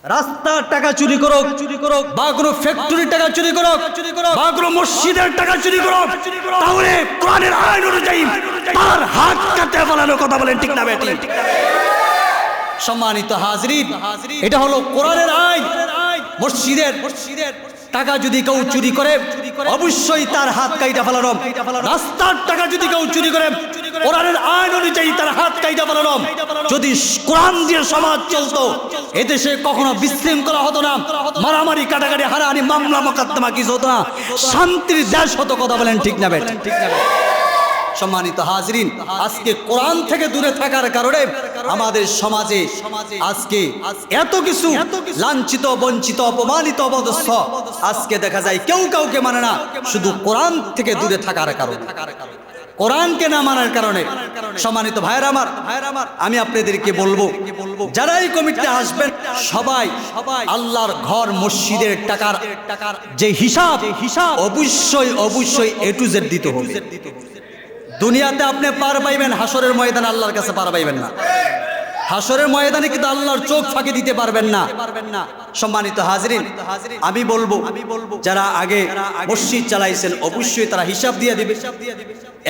রাস্তার টাকা চুরি করুক, বা কোনো ফ্যাক্টরির টাকা চুরি করুক, বা কোনো মসজিদের টাকা চুরি করুক, তাহলে কোরআনের আইন অনুযায়ী তার হাত কাটতে ফেলানোর কথা বলেন, ঠিক না বেঠিক? সম্মানিত হাজরিন, এটা হলো কোরআনের আইন। মসজিদের টাকা যদি কেউ চুরি করে, অবশ্যই তার হাত কাইটা ফেলানো। রাস্তার টাকা যদি কেউ চুরি করে, কোরআনের আইন অনুযায়ী তার হাত কাইটা ফেলানো। যদি কোরআন দিয়ে সমাজ চলতো, এদেশে কখনো বিশৃঙ্খলা হতো না, মারামারি, কাটাকাটি, হারাহারি, মামলা মোকদ্দমা কিছু হতো না, শান্তির দেশ হতো। কথা বলেন, ঠিক না বেঠিক? সম্মানিত হাজরিন, আজকে কোরআন থেকে দূরে থাকার কারণে আমাদের সমাজে আজকে এত কিছু লাঞ্ছিত, বঞ্চিত, অপমানিত, অবদস্থ আজকে দেখা যায় কেউ কাউকে মানে না, শুধু কোরআন থেকে দূরে থাকার কারণে, কোরআনকে না মানার কারণে। সম্মানিত ভাইরা আমার, আমি আপনাদেরকে বলবো, যারা এই কমিটিতে আসবেন সবাই আল্লাহর ঘর মসজিদের টাকার যে হিসাব অবশ্যই A to Z দিতে হবে। দুনিয়াতে আপনি পার পাইবেন, হাসরের ময়দানে আল্লাহর কাছে পার পাইবেন না। হাসরের ময়দানে কিন্তু আল্লাহর চোখ ফাঁকি দিতে পারবেন না। সম্মানিত হাজরিন, আমি বলবো যারা আগে মসজিদ চালাইছেন অবশ্যই তারা হিসাব দিয়ে দিবে।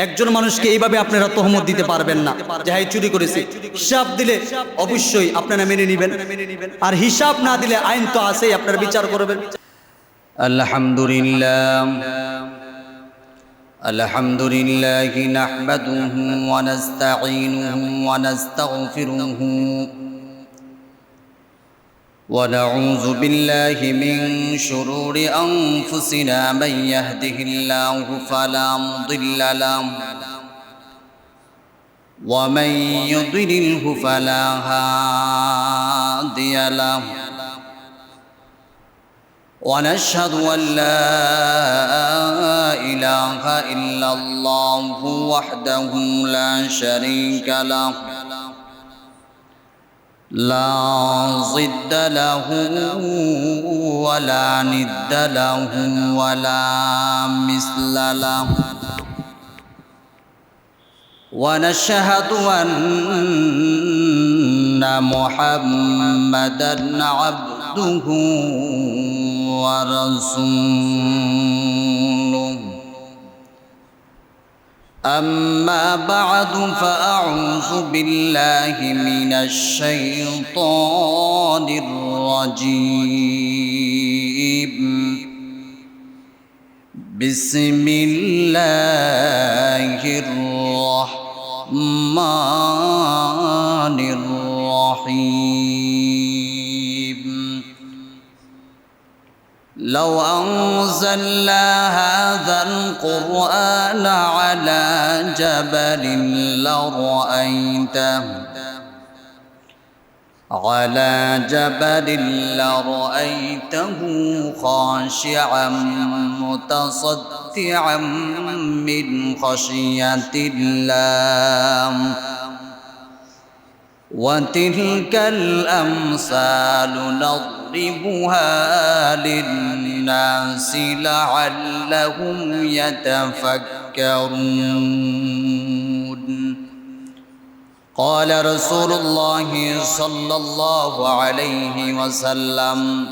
একজন মানুষকে এইভাবে আপনারা তহমত দিতে পারবেন না যে হ্যাঁ চুরি করেছে। হিসাব দিলে অবশ্যই আপনারা মেনে নেবেন, আর হিসাব না দিলে আইন তো আছেই, আপনারা বিচার করবেন। আলহামদুলিল্লাহ الحمد لله نحمده ونستعينه ونستغفره ونعوذ بالله من شرور أنفسنا من يهده الله فلا مضل له ومن يضلله فلا هادي له ونشهد أن لا إله إلا الله وحده لا شريك له لا ضد له ولا ند له ولا مثل له ونشهد أن محمدًا عبده ورسوله أما بعد فأعوذ بالله من الشيطان الرجيم بسم الله الرحمن الرحيم لو أنزلنا هذا القرآن على جبل لرأيته خاشعا متصدعا من خشية الله وتلك الأمثال نضربها للناس لعلهم يتفكرون قال رسول الله صلى الله عليه وسلم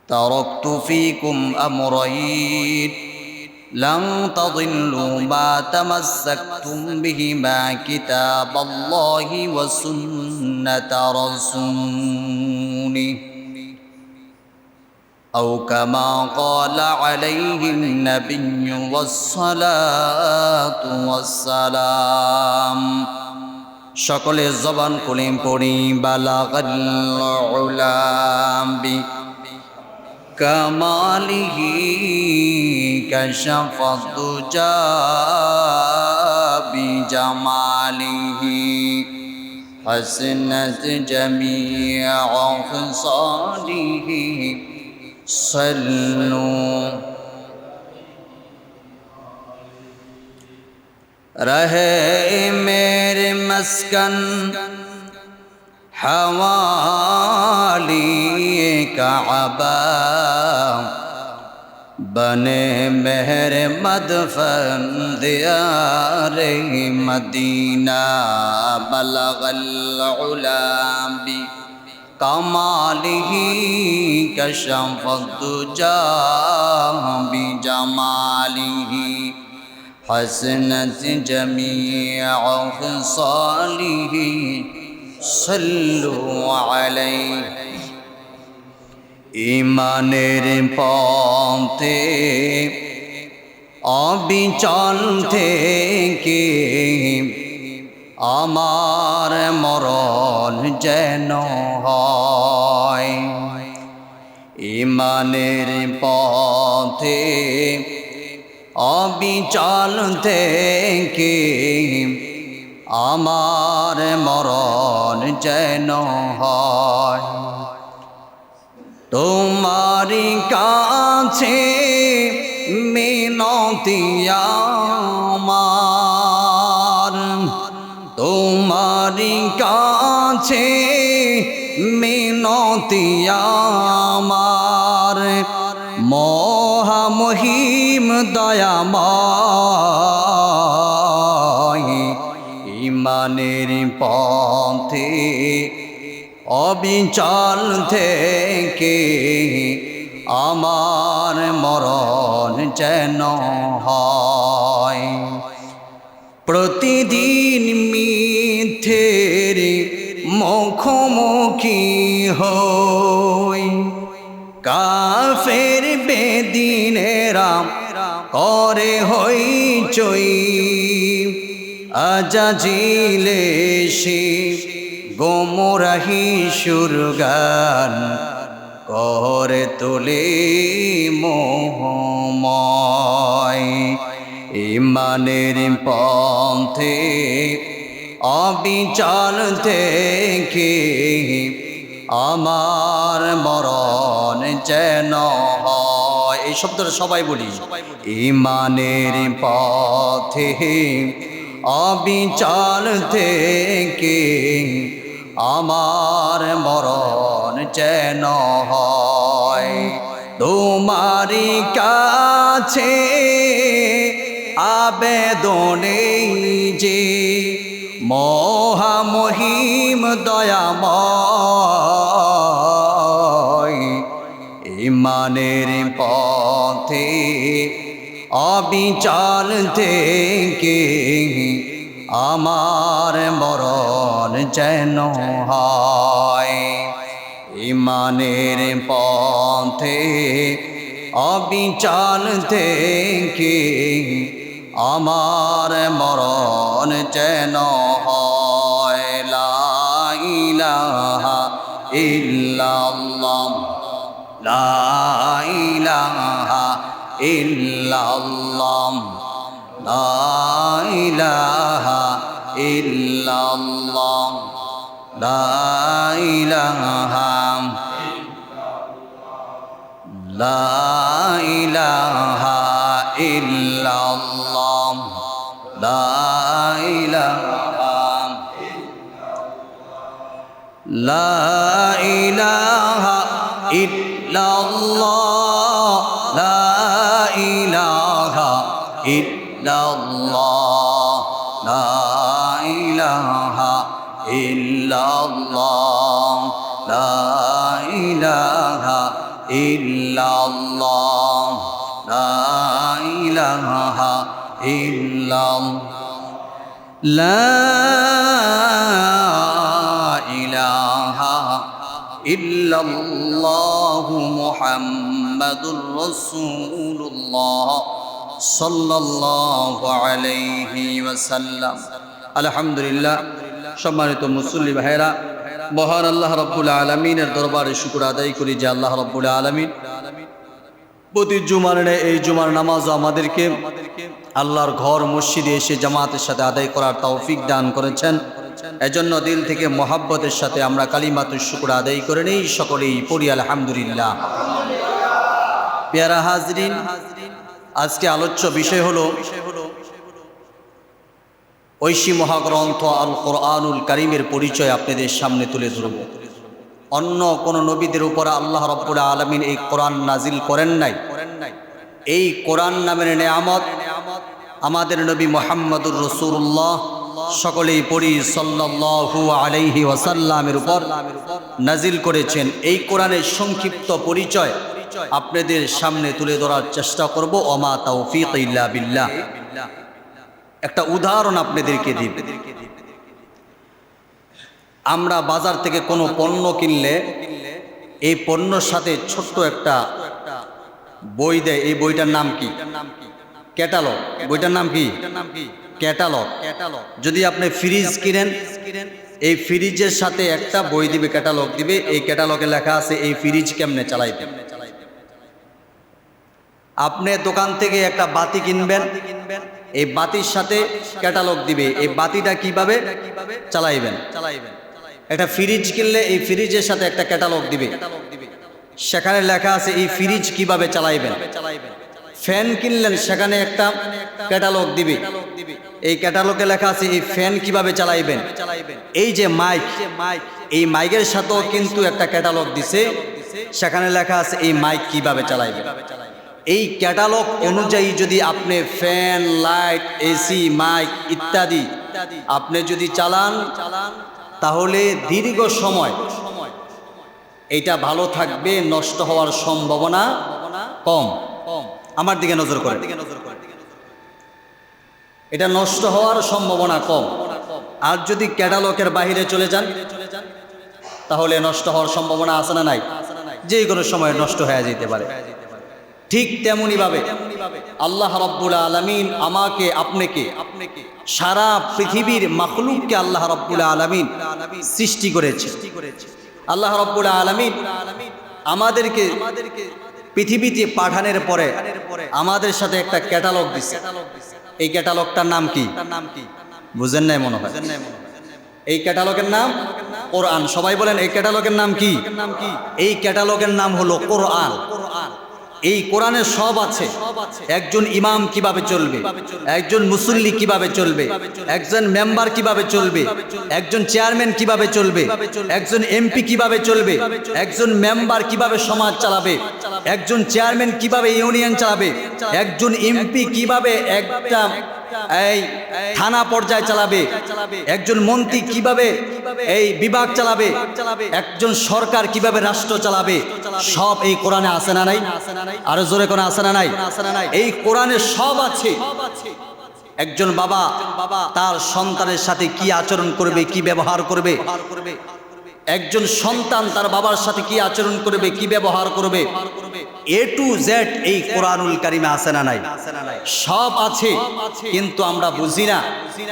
تركت فيكم أمرين لن تضلوا ما تمسكتم بهما كتاب الله وسنة رسوله أو كما قال عليه النبي والصلاة والسلام شكل الزبان كلهم پوری بلغ العلام بكماله كشف الدجى بجماله حسنت جميع خصاله صلوا رہے میرے مسکن حوالی کعبہ بنے مہر مدفن دیار مدینہ بلغ العلا কামালিহি কশফদ্দুজা বিজামালিহি حسنت جميع خصاله صلوا عليه ইমানের পথে অবিচল থেকে আমার মরণ যেন হয় ইমানের পথে অবিচল থেকে আমার মরণ যেন হয় তোমারি কাছে মিনতি আমার তোমারি কাছে মিনতি আমার মহামহিম দয়াময় ইমানের পথে অবিচল থেকে আমার মরণ যেন হয় প্রতিদিন মিথ্যের মুখোমুখি হই কাফের বেদিনেরা করে হইচই আজাজিলে সে গোমরাহি সুরগান করে তোলে মোহময় ইমানের পথে অবিচল থেকে আমার মরণ যেন হয় এই শব্দটা সবাই বলি ইমানের পথে অবিচল থেকে আমার মরণ যেন হয় তোমারি কাছে আবেদনে যে মহামহিম দয়াময় ইমানের পথে অবিচল থেকে আমার মরণ যেন হয় ইমানের পথে অবিচল থেকে আমার মরণ যেন হয় লা ইলাহা ইল্লাল্লাহ লা ইলাহা ইল্লাল্লাহ লা ইলাহা ইল্লাল্লাহ লা ইলাহা লা ইলাহা ইল্লাল্লাহ লা ইলাহা লা ইলাহা ইল্লাল্লাহ লা ইলাহা ইল্লাল্লাহ লা ইলাহা ইল্লাল্লাহ লা ইলাহা ইল্লাল্লাহ লা ইলাহা ইল্লাল্লাহ লা ইলাহা ইল্লাল্লাহু মুহাম্মাদুর রাসূলুল্লাহ সাল্লাল্লাহু আলাইহি ওয়াসাল্লাম আলহামদুলিল্লাহ সম্মানিত মুসল্লি ভাইরা মহান আল্লাহ রাব্বুল আলামিনের দরবারে শুকর আদায় করি যে আল্লাহ রাব্বুল আলামিন প্রতি জুমার এই জুমার নামাজ আমাদেরকে আল্লাহর ঘর মসজিদে এসে জামাতের সাথে আদায় করার তৌফিক দান করেছেন এজন্য দিল থেকে মহাব্বতের সাথে আমরা কালিমাতুশ শুকর আদায় করে নেই সকলেই পড়ি আলহামদুলিল্লাহ প্যারা হাজরিন আজকে আলোচ্য বিষয় হলো ঐশী মহাগ্রন্থ আল কোরআনুল কারীমের পরিচয় আপনাদের সামনে তুলে ধরব অন্য কোন নবীদের উপর আল্লাহ রাব্বুল আলামিন এই কোরআন নাজিল করেন নাই এই কোরআন নামের নেয়ামত আমাদের নবী মুহাম্মদুর রাসূলুল্লাহ সকলেই পড়ি সাল্লাল্লাহু আলাইহি ওয়াসাল্লামের উপর নাজিল করেছেন। এই কোরআনের সংক্ষিপ্ত পরিচয় আপনাদের সামনে তুলে ধরার চেষ্টা করব। ওমা তাওফীক ইল্লা বিল্লাহ। একটা উদাহরণ আপনাদেরকে দিই। আমরা বাজার থেকে কোনো পণ্য কিনলে এই পণ্যর সাথে ছোট্ট একটা বই দেয়। এই বইটার নাম কি? ক্যাটালগ। বইটার নাম কি? ক্যাটালগ। যদি আপনি ফ্রিজ কিনেন, এই ফ্রিজের সাথে একটা বই দিবে, ক্যাটালগ দিবে। এই ক্যাটালগে লেখা আছে এই ফ্রিজ কেমনে চালাইবেন। আপনি দোকান থেকে একটা বাতি কিনবেন, এই বাতির সাথে ক্যাটালগ দিবে এই বাতিটা কিভাবে চালাইবেন। একটা ফ্রিজ কিনলে এই ফ্রিজের সাথে একটা ক্যাটালগ দিবে, সেখানে লেখা আছে এই ফ্রিজ কিভাবে চালাইবেন। ফ্যান কিনলেন, সেখানে একটা ক্যাটালগ দিবে, এই ক্যাটালগে লেখা আছে এই ফ্যান কিভাবে চালাইবেন। এই যে মাইক, এই মাইকের সাথেও কিন্তু একটা ক্যাটালগ দিছে, সেখানে লেখা আছে এই মাইক কিভাবে চালাইবেন। এই ক্যাটালগ অনুযায়ী যদি আপনি ফ্যান, লাইট, এসি, মাইক ইত্যাদি আপনি যদি চালান, তাহলে দীর্ঘ সময় এটা ভালো থাকবে, নষ্ট হওয়ার সম্ভাবনা কম। আমার দিকে নজর করে, এটা নষ্ট হওয়ার সম্ভাবনা কম। আর যদি ক্যাটালগের বাইরে চলে যান, তাহলে নষ্ট হওয়ার সম্ভাবনা আছে না নাই? যে কোনো সময় নষ্ট হয়ে যেতে পারে। ঠিক তেমনি ভাবে আল্লাহ রাব্বুল আলামিন আমাকে, আপনাকে, সারা পৃথিবীর মাখলুককে আল্লাহ রাব্বুল আলামিন সৃষ্টি করেছে। আল্লাহ রাব্বুল আলামিন আমাদেরকে পৃথিবীতে পাঠানোর পরে আমাদের সাথে একটা ক্যাটালগ দিচ্ছে। এই ক্যাটালগটার নাম কি? বুঝেন নাই মনে হয়। এই ক্যাটালগের নাম কোরআন। সবাই বলেন এই ক্যাটালগের নাম কি? এই ক্যাটালগের নাম হলো কোরআন। এই কোরআনে সব আছে। একজন ইমাম কিভাবে চলবে, একজন মুসল্লি কিভাবে চলবে, একজন মেম্বার কিভাবে চলবে, একজন চেয়ারম্যান কিভাবে চলবে, একজন এমপি কিভাবে চলবে, একজন মেম্বার কিভাবে সমাজ চালাবে, একজন চেয়ারম্যান কিভাবে ইউনিয়ন চালাবে, একজন এমপি কিভাবে একটা এই থানা পর্যায়ে চালাবে, একজন মন্ত্রী কিভাবে এই বিভাগ চালাবে, একজন সরকার কিভাবে রাষ্ট্র চালাবে, সব এই কোরআনে আছে না নাই? আরো জোরে কোন আছে না নাই? এই কোরআনে সব আছে। একজন বাবা তার সন্তানের সাথে কি আচরণ করবে, কি ব্যবহার করবে, একজন সন্তান তার বাবার সাথে কি আচরণ করবে, কি ব্যবহার করবে, এ টু জেড এই কোরআনুল কারিমে আছে না নাই? সব আছে, কিন্তু আমরা বুঝি না।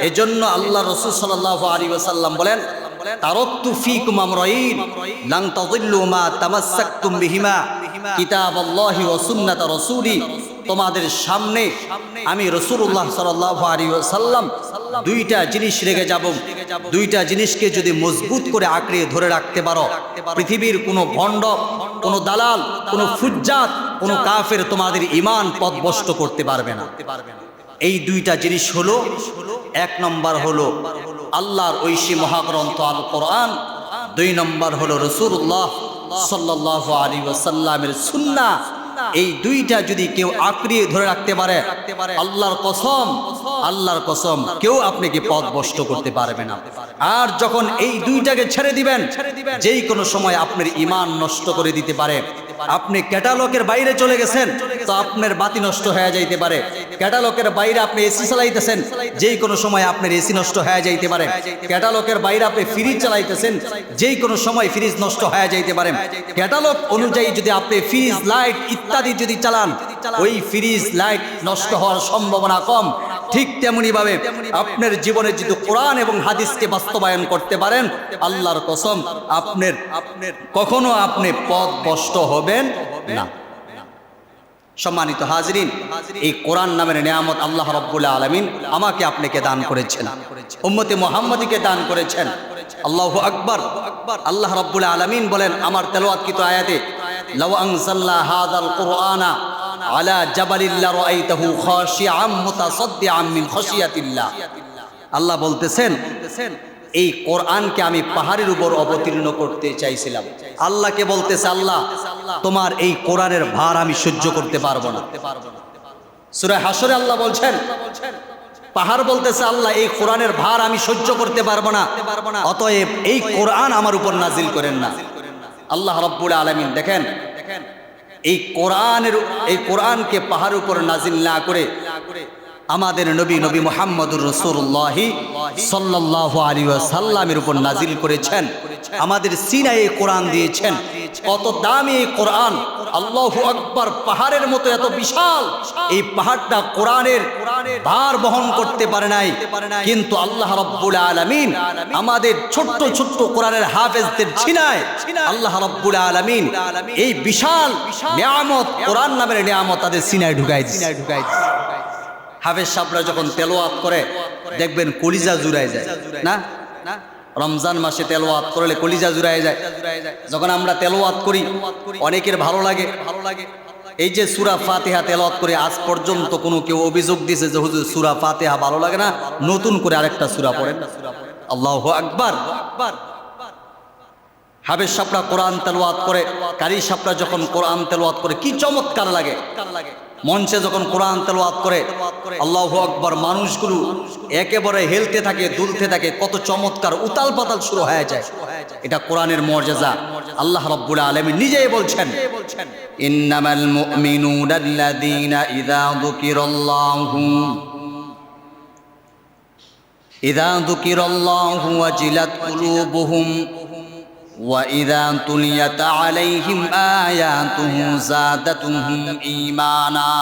এজন্য আল্লাহ রাসূল সাল্লাল্লাহু আলাইহি ওয়াসাল্লাম বলেন, তারাকতু ফীকুম আমরাইন লান তাযিল্লু মা তামাসসাকতুম বিহিমা কিতাবাল্লাহি ওয়া সুন্নাত রাসূলি। তোমাদের সামনে আমি রাসূলুল্লাহ সাল্লাল্লাহু আলাইহি ওয়াসাল্লাম দুইটা জিনিস রেখে যাব। দুইটা জিনিসকে যদি মজবুত করে আঁকড়ে ধরে রাখতে পারো, পৃথিবীর কোনো ভণ্ড, কোনো দালাল, কোনো ফুজ্জাত, কোনো কাফের তোমাদের ঈমান পথভ্রষ্ট করতে পারবে না। এই দুইটা জিনিস হলো, এক নম্বর হলো আল্লাহর ঐশী মহাগ্রন্থ আল কোরআন, দুই নম্বর হলো রাসূলুল্লাহ সাল্লাল্লাহু আলাইহি ওয়াসাল্লামের সুন্নাহ। এই দুইটা যদি কেউ আঁকড়ে ধরে রাখতে পারে, আল্লাহর কসম কেউ আপনাকে পথভ্রষ্ট করতে পারবে না। আর যখন এই দুইটাকে ছেড়ে দিবেন, যেই কোনো সময় আপনার ঈমান নষ্ট করে দিতে পারে। আপনি ক্যাটালগের বাইরে চলে গেছেন, তো আপনার বাতি নষ্ট হয়ে যাইতে পারে। ক্যাটালগের বাইরে আপনি এসি চালাইতেছেন, যেই কোনো সময় আপনার এসি নষ্ট হয়ে যাইতে পারে। ক্যাটালগের বাইরে আপনি ফ্রিজ চালাইতেছেন, যেই কোনো সময় ফ্রিজ নষ্ট হয়ে যাইতে পারে। ক্যাটালগ অনুযায়ী যদি আপনি ফ্রিজ, লাইট ইত্যাদি যদি চালান, ওই ফ্রিজ, লাইট নষ্ট হওয়ার সম্ভাবনা কম। ঠিক তেমনি ভাবে আপনার জীবনে যদি কোরআন এবং হাদিসকে বাস্তবায়ন করতে পারেন, আল্লাহর কসম আপনার কখনো আপনি পথভ্রষ্ট হবেন না। সম্মানিত হাজরিন, এই কোরআন নামের নিয়ামত আল্লাহ রাব্বুল আলামিন আমাকে আপনাকে দান করেছেন, উম্মতে মুহাম্মাদীকে দান করেছেন। আল্লাহু আকবার। আল্লাহ রাব্বুল আলামিন বলেন আমার তেলাওয়াতকৃত আয়াতে, লাউ আনজালনা হাযাল কুরআনা আলা জাবালিল লারাআইতাহু খাশিআম মুতাসাদ্দিআম মিন খাশিয়াতিল্লাহ। আল্লাহ বলতেছেন এই কোরআনকে আমি পাহাড়ের উপর অবতীর্ণ করতে চাইছিলাম। আল্লাহকে বলতেছে, আল্লাহ তোমার এই কোরআনের ভার আমি সহ্য করতে পারবো না। সূরা হাশরে আল্লাহ বলছেন পাহাড় বলতেছে আল্লাহ এই কোরআনের ভার আমি সহ্য করতে পারবো না, অতএব এই কোরআন আমার উপর নাজিল করেন না। আল্লাহ রাব্বুল আলামিন দেখেন এই কোরআনকে পাহাড়ের উপর নাজিল না করে আমাদের নবী মুহাম্মদুর রাসূলুল্লাহ সাল্লাল্লাহু আলাইহি ওয়াসাল্লামের উপর নাজিল করেছেন। আমাদের সিনায়ে কোরআন দিয়েছেন। কত দামি এই কোরআন, আল্লাহু আকবার। পাহাড়ের মতো এত বিশাল এই পাহাড়টা কোরআনের ভার বহন করতে পারে নাই, কিন্তু আল্লাহ রাব্বুল আলামিন আমাদের ছোট্ট ছোট্ট কোরআনের হাফেজদের ছিনায় আল্লাহ রাব্বুল আলামিন এই বিশাল নিয়ামত, কোরআন নামের নিয়ামত তাদের সিনায় ঢুকাই দিয়েছে। হাফেজ সাহেবরা যখন তেলাওয়াত করে দেখবেন কলিজা জুড়ায় যায় না? রমজান মাসে তেলাওয়াত করলে কলিজা জুড়ায় যায়। যখন আমরা তেলাওয়াত করি অনেকের ভালো লাগে। এই যে সূরা ফাতিহা তেলাওয়াত করে আজ পর্যন্ত কোনো কেউ অভিযোগ দিয়েছে যে হুজুর সূরা ফাতিহা ভালো লাগে না, নতুন করে আরেকটা সূরা পড়েন। আল্লাহু আকবার। হাফেজ সাহেবরা কোরআন তেলাওয়াত করে, কারি সাহেবরা যখন কোরআন তেলাওয়াত করে কি চমৎকার লাগে। মঞ্চে যখন কোরআন তেলাওয়াত করে আল্লাহু আকবার, মানুষগুলো একেবারে হেলতে থাকে, দুলতে থাকে, কত চমৎকার উতাল পাতাল শুরু হয়ে যায়। এটা কোরআনের মর্যাদা। আল্লাহ রাব্বুল আলামিন নিজেই বলছেন ইন্নামাল মুমিনুনা আল্লাযীনা ইযা যুকিরাল্লাহু ওয়াজিলাত কুলুবুহুম وَإِذَا تُلِيَتْ عَلَيْهِمْ آيَاتُهُ زَادَتْهُمْ إِيمَانًا।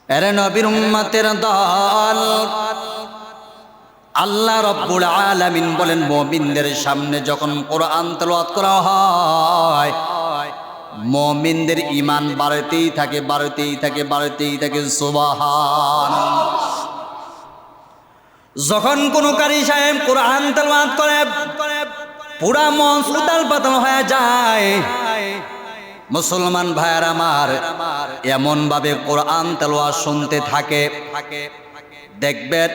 এরে নবীর উম্মতের দল, আল্লাহ রাব্বুল আলামিন বলেন মুমিনদের সামনে যখন কোরআন তেলাওয়াত করা হয় মুমিনদের ঈমান বাড়তেই থাকে, বাড়তেই থাকে, বাড়তেই থাকে। সুবহানাল্লাহ। যখন কোন কারি সাহেব কোরআন তেলাওয়াত করে পুরা মঞ্চ উতাল পাতাল হয়ে যায়। মুসলমান ভাইয়ের আমার এমন ভাবে কোরআন তেলাওয়াত শুনতে থাকে, দেখবেন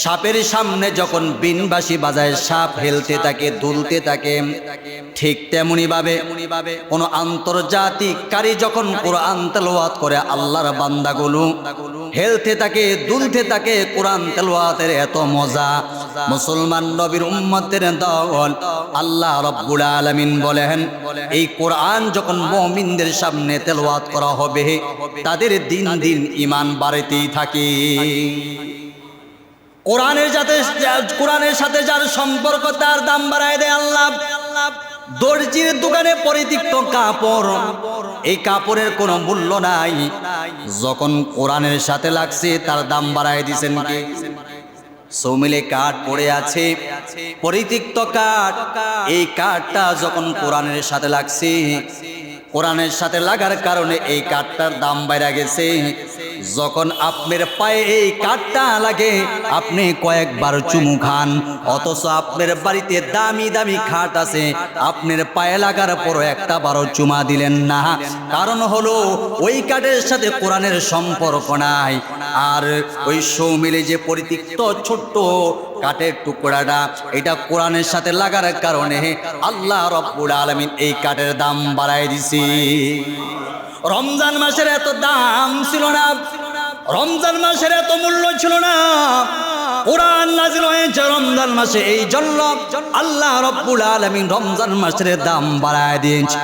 সাপের সামনে যখন বিনবাঁশি বাজায় সাপ হেলতে থাকে, দুলতে থাকে, ঠিক তেমনি ভাবে কোন আন্তর্জাতিক কারি যখন কোরআন তেলাওয়াত করে আল্লাহর বান্দাগুলো হেলতে থাকে, দুলতে থাকে। কোরআন তেলাওয়াতের এত মজা। মুসলমান নবীর উম্মতের দল, আল্লাহ রাব্বুল আলামিন বলেন এই কোরআন যখন মুমিনদের সামনে তেলাওয়াত করা হবে তাদের দিন দিন ঈমান বাড়তেই থাকে। কোরআনের সাথে যার সম্পর্ক তার দাম বাড়ায় দেয় আল্লাহ। দর্জির দোকানে পরিত্যক্ত কাপড়, এই কাপড়ের কোনো মূল্য নাই, যখন কোরআনের সাথে লাগছে তার দাম বাড়ায় দিয়েছেন কে? সৌমিলে কাঠ পড়ে আছে, পরিত্যক্ত কাঠ, এই কাঠটা যখন কোরআনের সাথে লাগছে, কোরআনের সাথে লাগার কারণে এই কাঠটার দাম বাইরে গেছে। যখন আপনার পায়ে এই কাঠটা লাগে আপনি কয়েকবার চুমু খান, অথচ আপনার বাড়িতে দামি দামি খাট আছে, আপনার পায়ে লাগার পরও একটা বারো চুমা দিলেন না। কারণ হলো ওই কাঠের সাথে কোরআনের সম্পর্ক নাই। আর ওই সৌমিলে যে পরিত্যক্ত ছোট্ট কাঠের টুকরাটা, এটা কোরআনের সাথে লাগার কারণে আল্লাহ রাব্বুল আলামিন এই কাঠের দাম বাড়ায় দিছে। রমজান মাসের এত দাম ছিল না, রমজান মাসের এত মূল্য ছিল না। কোরআন নাযিল হয়েছে রমজান মাসে, এই জন্য আল্লাহ রাব্বুল আলামিন রমজান মাসের দাম বাড়ায় দিয়েছে।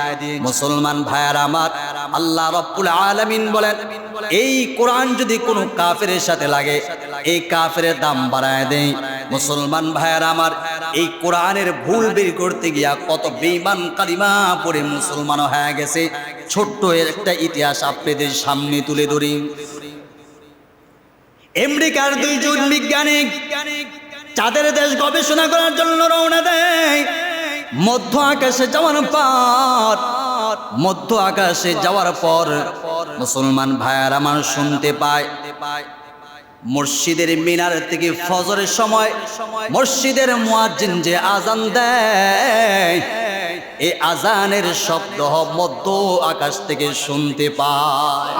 মুসলমান ভাইয়ার আমার, আল্লাহ রাব্বুল আলামিন বলেন এই কোরআন যদি কোনো কাফেরের সাথে লাগে এই কাফেরের দাম বাড়ায় দেয়। মুসলমান ভাইয়ার আমার, এই কোরআনের ভুল বের করতে গিয়া কত বেঈমান কালিমা পড়ে মুসলমান হয়ে গেছে। ছোট্ট একটা ইতিহাস আপনাদের সামনে তুলে ধরি। আমেরিকার দুইজন বিজ্ঞানী চাঁদের দেশ গবেষণা করার জন্য রওনা দেয়। মধ্য আকাশে যাওয়ার পর মুসলমান ভাইয়ার আমার শুনতে পায় মসজিদের মিনার থেকে ফজরের সময় মসজিদের মুয়াজ্জিন যে আজান দেয়, এই আজানের শব্দ মধ্য আকাশ থেকে শুনতে পায়।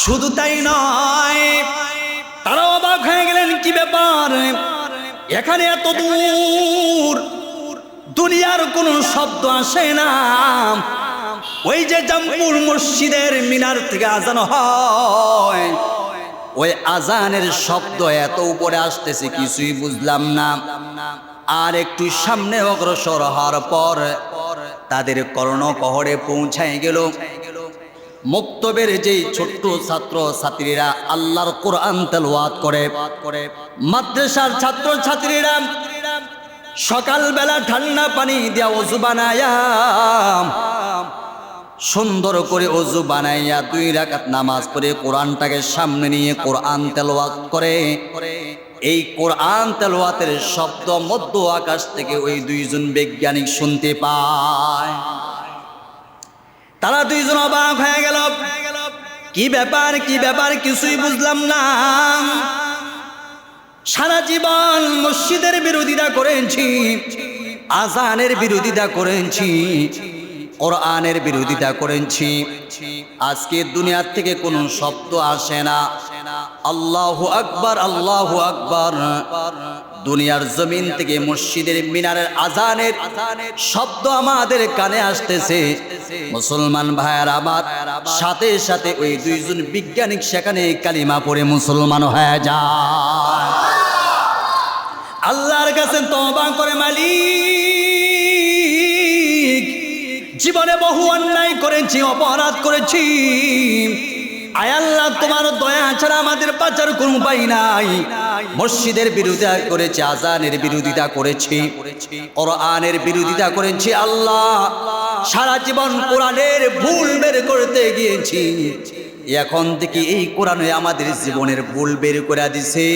শুধু তাই নয়, তারা অবাক হয়ে গেলেন, কি ব্যাপার, এখানে এত দূর দুনিয়ার কোনো শব্দ আসে না, ওই যে জামপুর মসজিদের মিনার থেকে আজান হয় ওই আজানের শব্দ এত উপরে আসতেছে কিছুই বুঝলাম না। আর একটু সামনে অগ্রসর হওয়ার পর তাদের কর্ণকহরে পৌঁছায় গেল মক্তবের যেই ছোট্ট ছাত্র ছাত্রীরা আল্লাহর কোরআন তেলাওয়াত করে, মাদ্রাসার ছাত্র ছাত্রীরা সকালবেলা ঠান্ডা পানি দিয়া ওযু বানায়া সুন্দর করে ওযু বানাইয়া 2 রাকাত নামাজ পড়ে কোরআনটাকে সামনে নিয়ে কোরআন তেলাওয়াত করে। এই কোরআন তেলাওয়াতের শব্দ মধ্য আকাশ থেকে ওই দুইজন বৈজ্ঞানিক শুনতে পায়। তারা দুইজন অবাক হয়ে গেল, কি ব্যাপার কি ব্যাপার কিছুই বুঝলাম না। সারা জীবন মসজিদের বিরোধিতা করেছি, আজানের বিরোধিতা করেছি, কোরআনের বিরোধিতা করেছি, আজকে দুনিয়ার থেকে কোনো শব্দ আসে না। আল্লাহু আকবার আল্লাহু আকবার। দুনিয়ার জমিন থেকে মসজিদের মিনারের আজানের শব্দ আমাদের কানে আসতেছে। মুসলমান ভাইয়ার আমার সাথে সাথে ওই দুইজন বিজ্ঞানিক সেখানে কালিমা পড়ে মুসলমান হয়ে যায়। আল্লাহর কাছে তওবা করে, মালিক জীবনে বহু অন্যায় করেছি, অপরাধ করেছি, আয় আল্লাহ তোমার দয়া ছাড়া আমাদের বাঁচার কোনো উপায় নাই। মসজিদের বিরোধিতা করেছি, আজানের বিরোধিতা করেছি, কোরআনের বিরোধিতা করেছি। আল্লাহ সারা জীবন কোরআনের ভুল বের করতে গিয়েছি, এখন থেকে এই কোরআনে আমাদের জীবনের ভুল বের করে দিছে।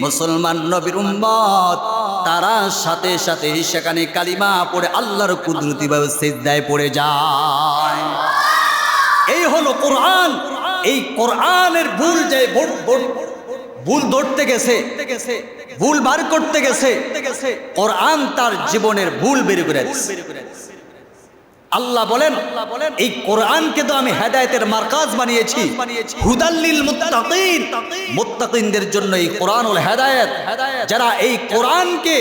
মুসলমান নবীর উম্মত তারা সাথে সাথে সেখানে কালিমা পড়ে আল্লাহর কুদরতিভাবে সিজদায় পড়ে যায়। এই হলো কোরআন। এই কোরআনের ভুল যে ভুল ধরতে গেছে, ভুল বার করতে গেছে, কোরআন তার জীবনের ভুল বের করে দিচ্ছে। আল্লাহ বলেন, এই কোরআনকে তো আমি হেদায়েতের মার্কাজ বানিয়েছি, হুদাল্লিল মুত্তাকিন, মুত্তাকিনদের জন্য এই কোরআনুল হেদায়েত। যারা এই কোরআনকে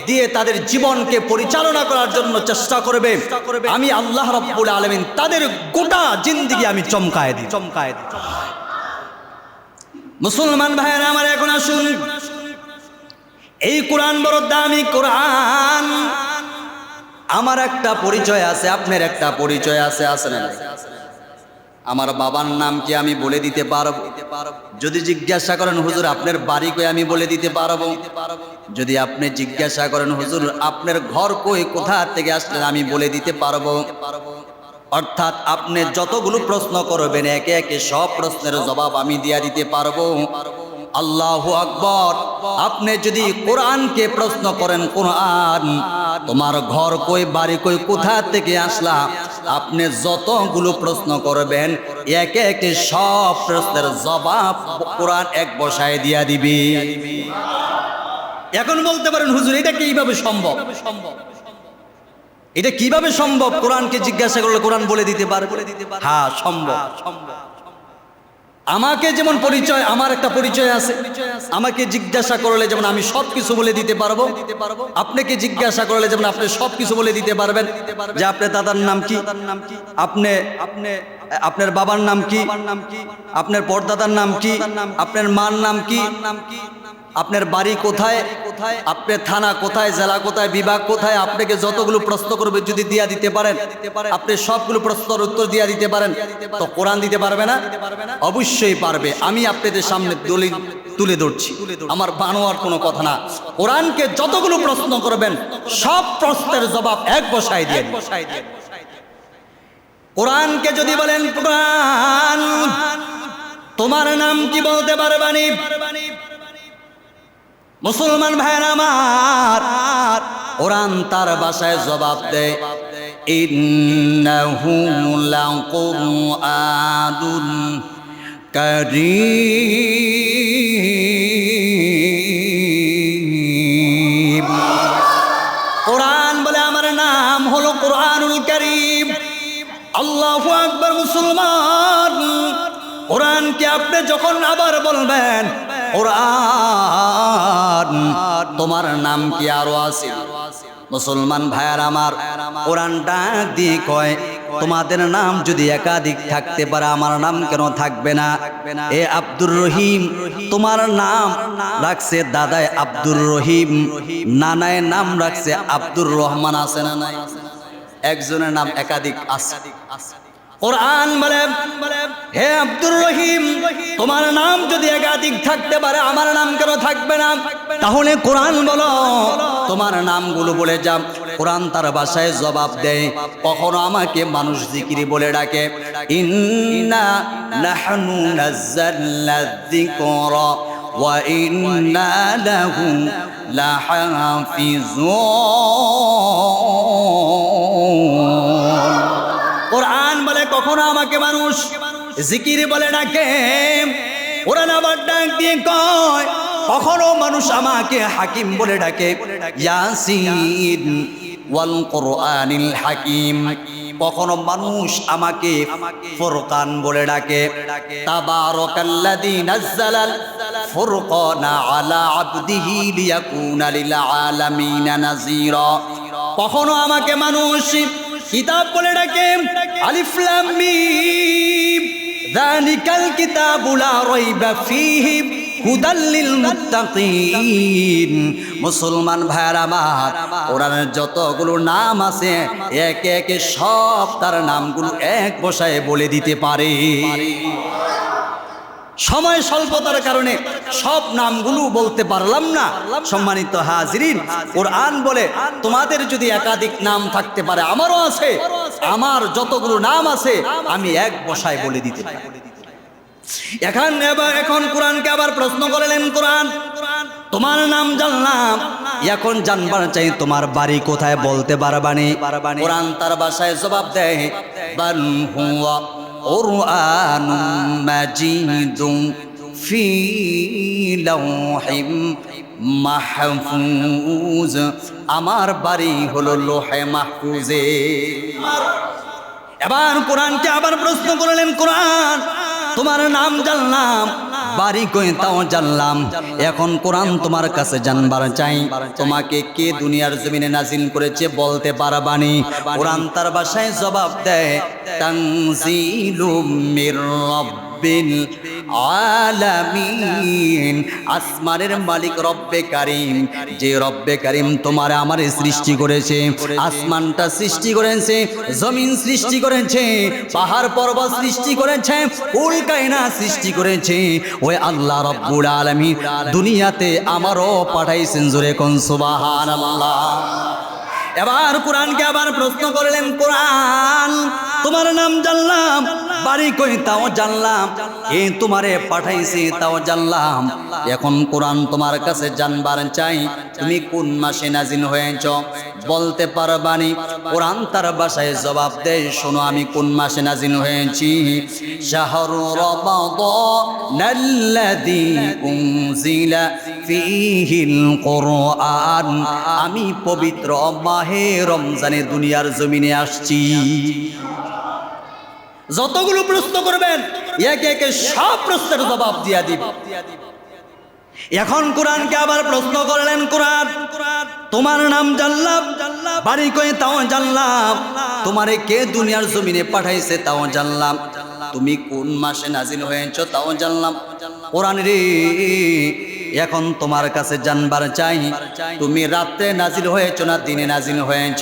দিয়ে তাদের জীবনকে পরিচালনা করার জন্য চেষ্টা করবে, আমি আল্লাহ রাব্বুল আলামিন তাদের গোটা জিন্দেগি আমি চমকায় দিই। মুসলমান ভাইয়েরা আমার, এখন আসুন, এই কোরআন বড় দামি কোরআন। আমার একটা পরিচয় আছে, আপনার একটা পরিচয় আছে, আছে না? আমার বাবার নাম কি আমি বলে দিতে পারবো? যদি জিজ্ঞাসা করেন হুজুর আপনার বাড়ি কই, আমি বলে দিতে পারবো। যদি আপনি জিজ্ঞাসা করেন হুজুর আপনার ঘর কই, কোথা থেকে আসলেন, আমি বলে দিতে পারবো। অর্থাৎ আপনি যতগুলো প্রশ্ন করবেন একে একে সব প্রশ্নের জবাব আমি দিয়ে দিতে পারবো। আল্লাহু আকবার। আপনি যদি কোরআনকে প্রশ্ন করেন, কোরআন তোমার ঘর কই, বাড়ি কই, কোথা থেকে আসলা, আপনি যতগুলো প্রশ্ন করবেন একে একে সব প্রশ্নের জবাব কোরআন এক বসায় দিয়া দিবি। এখন বলতে পারেন হুজুর এটা কিভাবে সম্ভব? এটা কিভাবে সম্ভব? কোরআনকে জিজ্ঞাসা করলে কোরআন বলে দিতে পারে? হ্যাঁ, সম্ভব। আমাকে যেমন পরিচয়, আমার একটা পরিচয় আছে, আমাকে জিজ্ঞাসা করলে যেমন আমি সব কিছু বলে দিতে পারবো, আপনাকে জিজ্ঞাসা করলে যেমন আপনি সব কিছু বলে দিতে পারবেন। যে আপনার দাদার নাম কি, আপনি আপনার বাবার নাম কি, আপনার পরদাদার নাম কি, আপনার মার নাম কি, আপনার বাড়ি কোথায়, আপনার থানা কোথায়, জেলা কোথায়, বিভাগ কোথায়, আপনাকে যতগুলো প্রশ্ন করবে যদি দিয়া দিতে পারেন, আপনি সবগুলো প্রশ্নের উত্তর দিয়া দিতে পারেন, তো কোরআন দিতে পারবে না? অবশ্যই পারবে। আমি আপনাদের সামনে দলিল তুলে ধরছি, আমার বানোয়ার কোনো কথা না। কোরআনকে যতগুলো প্রশ্ন করবেন সব প্রশ্নের জবাব এক বসায় দিয়ে। কোরআনকে যদি বলেন কোরআন তোমার নাম কি, বলতে পারবানি? মুসলমান ভাইরা আমার, কোরআন তার ভাষায় জবাব দেয়, ইন্নাহু লাকুরআনুন কারীম। কোরআন বলে আমার নাম হলো কোরআনুল কারীম। আল্লাহু আকবার। মুসলমান, কোরআনকে আপনি যখন আবার বলবেন কোরআন তোমার নাম কি, আরো আছে। মুসলমান ভাইয়ার আমার, কোরআন ডাক দিয়ে কয়, তোমাদের নাম যদি একাধিক থাকতে পারে আমার নাম কেন থাকবে না? এ আব্দুর রহিম, তোমার নাম রাখছে দাদায় আব্দুর রহিম, নানায় নাম রাখছে আব্দুর রহমান, আছে না নাই? একজনের নাম একাধিক আছে। কোরআন বলে, হে আব্দুর রহিম, তোমার নাম যদি একাধিক থাকতে পারে আমার নাম কেন থাকবে না? তাহলে কোরআন বলো তোমার নামগুলো বলে যাও। কোরআন তার ভাষায় জবাব দেয়, কখনো আমাকে মানুষ জিকিরি বলে ডাকে, ইন্না নাহনু নাযালনা যিকরা ওয়া ইন্না লাহু লাহাফিজুন। কোরআন বলে কখনো আমাকে মানুষ জিকির বলে ডাকে, কোরআন আবার ডাক দিয়ে কয় কখনো মানুষ আমাকে হাকিম বলে ডাকে, ইয়াসিন ওয়াল কোরআনিল হাকিম। কখনো মানুষ আমাকে ফুরকান বলে ডাকে, তাবারাকাল্লাযী নাযালাল ফুরকানা আলা আবদিহি লিয়াকুনা লিল আলামিনা নাযীরা। কখনো আমাকে মানুষ কিতাব বলে ডাকে, আলিফ লাম মিম যালিকাল কিতাবু লা রাইবা ফীহি হুদাল লিল মুত্তাকিন। মুসলমান ভাইরা আমার, কোরআনের যতগুলো নাম আছে একে একে সব তার নামগুলো এক বসায় বলে দিতে পারে। সময় স্বল্পতার কারণে সব নামগুলো বলতে পারলাম না। সম্মানিত হাজিরিন, কোরআন বলে তোমাদের যদি একাধিক নাম থাকতে পারে আমারও আছে, আমার যতগুলো নাম আছে আমি এক বসায় বলে দিতে পারি। এখন কোরআনকে আবার প্রশ্ন করলেন, কোরআন তোমার নাম জানলাম, এখন জানবার চাই তোমার বাড়ি কোথায়, বলতে পারবানি? কোরআন তার ভাষায় জবাব দেয়, বাল হুয়া কুরআনুম মাজিদুন ফি লাওহিম মাহফুজ। আমার বাড়ি হলো লোহে মাহফুজে। এবার কোরআনকে আবার প্রশ্ন করলেন, কোরআন তোমার নাম জানলাম, বাড়ি কই তাও জানলাম, এখন কোরআন তোমার কাছে জানবার চাই তোমাকে কে দুনিয়ার জমিনে নাজিল করেছে, বলতে পারবানি? কোরআন তার ভাষায় জবাব দেয়, তানজিলুম মির রাব্বিল আলামিন। আসমানের মালিক রব্বে কারীম, যে রব্বে কারীম তোমার আমার সৃষ্টি করেছে, আসমানটা সৃষ্টি করেছে, জমিন সৃষ্টি করেছে, পাহাড় পর্বত সৃষ্টি করেছে, কুল কায়নাত সৃষ্টি করেছে, ওই আল্লাহ রব্বুল আলামিন দুনিয়াতে আমারও পাঠাইছেন। জোরে কোন সুবহানাল্লাহ। এবার কোরআনকে আবার প্রশ্ন করলেন, কোরআন তোমার নাম জানলাম, বাড়ি কই তাও জানলাম, কে তোমারে পাঠাইছে তাও জানলাম, এখন কোরআন তোমার কাছে জানবার চাই তুমি কোন মাসে নাজিল হয়েছ, বলতে পারবানি? কোরআন তার ভাষায় জবাব দেয়, শোনো আমি কোন মাসে নাজিল হয়েছি। শাহরু রমাদানাল্লাযী উনজিলা ফীহিল কুরআন। আমি পবিত্র মাহে রমজানে দুনিয়ার জমিনে আসছি। যতগুলো প্রশ্ন করবেন একে একে সব প্রশ্নের জবাব দিয়া দিব। এখন কোরআনকে আবার প্রশ্ন করলেন, কোরআন তোমার নাম জানলাম, বাড়ি কই তাও জানলাম, তোমারে কে দুনিয়ার জমিনে পাঠাইছে তাও জানলাম, তুমি কোন মাসে নাজিল হয়েছ তাও জানলাম। কোরআন রে, এখন তোমার কাছে জানবার চাই তুমি রাতে নাজিল হয়েছ না দিনে নাজিল হয়েছ,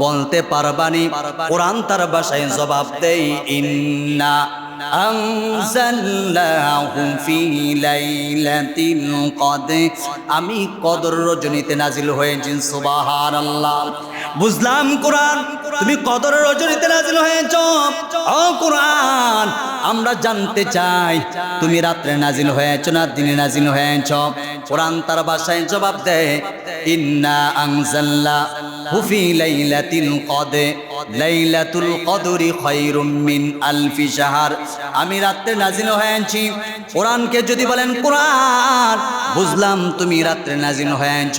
বলতে পারবানি? কোরআন তার ভাষায় জবাব দেই, ইন্না আনজালনাহু ফি লাইলাতিল কদর। আমি কদর রজনীতে নাজিল হয়েছি। সুবহানাল্লাহ। বুঝলাম কোরআন তুমি কদর রজনীতে নাজিল হয়েছ। ও কোরআন, আমরা জানতে চাই তুমি রাত্রে নাজিল হয়েছ না দিনে নাজিল হয়েছ। কোরআন তার ভাষায় জবাব দেয়, ইন্না আনজালনাহু ফি লাইলাতিল কদর। লাইলাতুল কদরি খায়রুম মিন আলফি শাহর। আমি রাত্রে নাজিল হয়েছি। কোরআনকে যদি বলেন, কোরআন বুঝলাম তুমি রাত্রে নাজিল হয়েছ,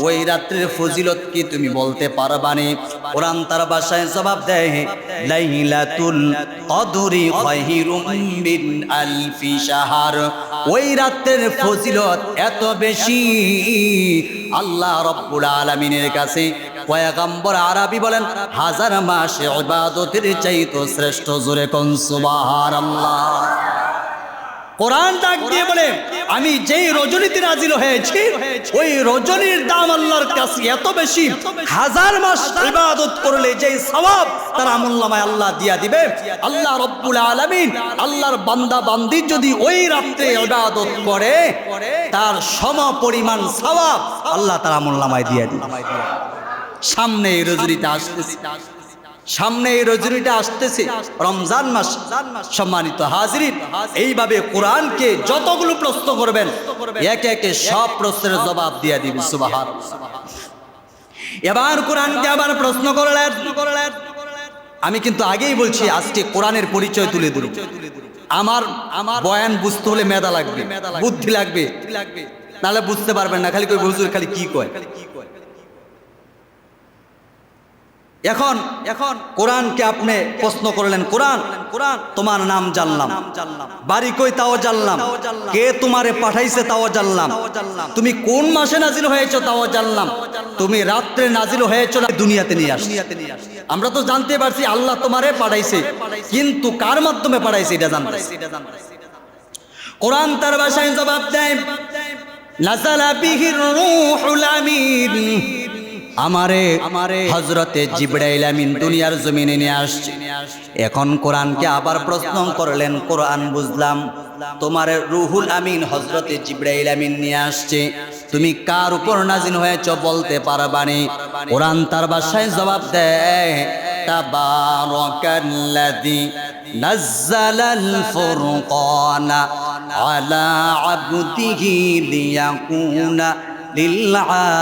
ওই রাত্রের ফজিলত কি তুমি বলতে পারবানি? কোরআন তার ভাষায় জবাব দেয়, লাইলাতুল কদরি খায়রুম মিন আলফি শাহর। ওই রাত্রের ফজিলত এত বেশি, আল্লাহ রব্বুল আলামিনের কাছে পয়গম্বর আরবি বলেন হাজার মাস ইবাদতের চাইতে শ্রেষ্ঠ। জোরে কোন সুবহানাল্লাহ। কোরআন ডাক দিয়ে বলে আমি যেই রজনীতে নাজিল হয়েছি ওই রজনীর দাম আল্লাহর কাছে এত বেশি, হাজার মাস ইবাদত করলে যেই সওয়াব তার আমলনামায় আল্লাহ দিয়া দিবে। আল্লাহ রব্বুল আলামিন আল্লাহর বান্দা বান্দি যদি ওই রাতে ইবাদত করে তার সম পরিমাণ সওয়াব আল্লাহ তার আমলনামায় দিয়া দিবে। সামনে এই রজনীটা আসতেছে, সামনে এই রজনীটা আসতেছে, রমজান মাস। সম্মানিত হাজিরিন, এইভাবে কোরআনকে যতগুলো প্রশ্ন করবেন একে একে সব প্রশ্নের জবাব দিয়ে দিবে। সুবহানাল্লাহ। এবার কোরআনকে আবার প্রশ্ন করলেন। আমি কিন্তু আগেই বলছি আজকে কোরআনের পরিচয় তুলে ধরব। আমার বয়ান বুঝতে হলে মেধা লাগবে, বুদ্ধি লাগবে, নাহলে বুঝতে পারবেন না। খালি কই হুজুর খালি কি কয়। এখন কোরআনকে আপনি প্রশ্ন করলেন, কোরআন তোমার নাম জানলাম, বাড়ি কই তাও জানলাম, কে তোমারে পাঠাইছে তাও জানলাম, তুমি কোন মাসে নাজিল হয়েছো তাও জানলাম, তুমি রাত্রে নাজিল হয়েছো দুনিয়াতে নিয়ে আসছি। আমরা তো জানতে পারছি আল্লাহ তোমারে পাঠাইছে, কিন্তু কার মাধ্যমে পাঠাইছে এটা জানতে। কোরআন তার ভাষায় জবাব দেয় নাযালা বিহির রূহুল আমিন, আমারে হযরতে জিবরাইল আমিন দুনিয়ার জমিনে নিয়ে আসছে। এখন কোরআনকে আবার প্রশ্ন করলেন, কোরআন বুঝলাম তোমার রুহুল আমিন হযরতে জিবরাইল আমিন নিয়ে আসছে, তুমি কার উপর নাজিল হয়েছো বলতে পারবানি? কোরআন তার ভাষায় জবাব দেয় তাবারাকাল্লাযী নাযালাল ফুরকানা আলা আবদিহি লিয়াকুনা লিল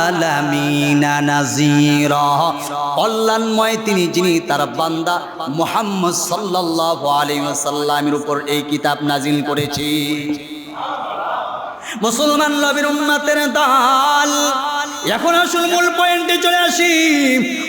আলামিনা নাযীরা। কল্যাণময় তিনি যিনি তার বান্দা মুহাম্মদ সাল্লাল্লাহু আলাইহি ওয়াসাল্লামের উপর এই কিতাব নাজিল করেছে। মুসলমান নবীর উম্মতের দল। এখন আসল মূল পয়েন্টে চলে আসি।